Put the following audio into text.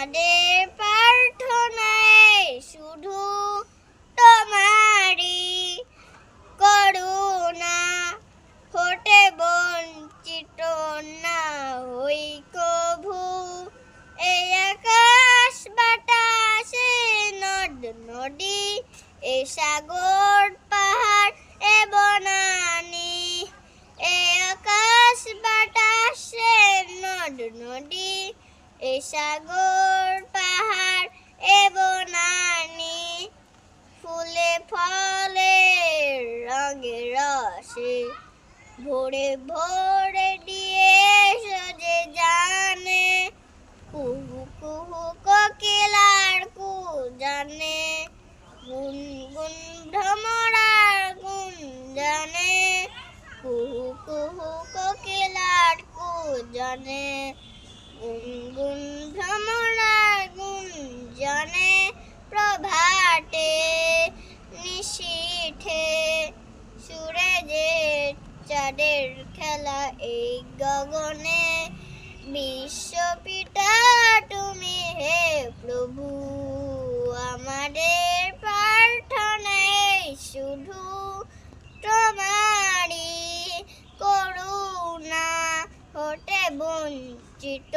আমাদের প্রার্থনায় শুধু তোমারই করুণা, হতে বঞ্চিত না হই কভু। এই আকাশ বাতাসে নদ নদী, এই সাগর পাহাড় এ বনানি, এই আকাশ বাতাসে নদ নদী, এই সাগর পাহাড় এ বনানি, ফুলে ফলে রঙে রসে ভরে ভরে দিয়ে সজে জানে, কুহু কুহু কোকিলার জানে, গুনগুন ভ্রমরার গুন জানে, কুহু কুহু কোকিলার জানে, গুনগুন ভ্রমরার গুন জানে। প্রভাতে নিশীথে সুরে যে চাঁদের খেলা এই গগনে, বিশ্বপিতা তুমি হে প্রভু। আমাদের প্রার্থনায় শুধু তোমারই করুণা, হতে বঞ্চিত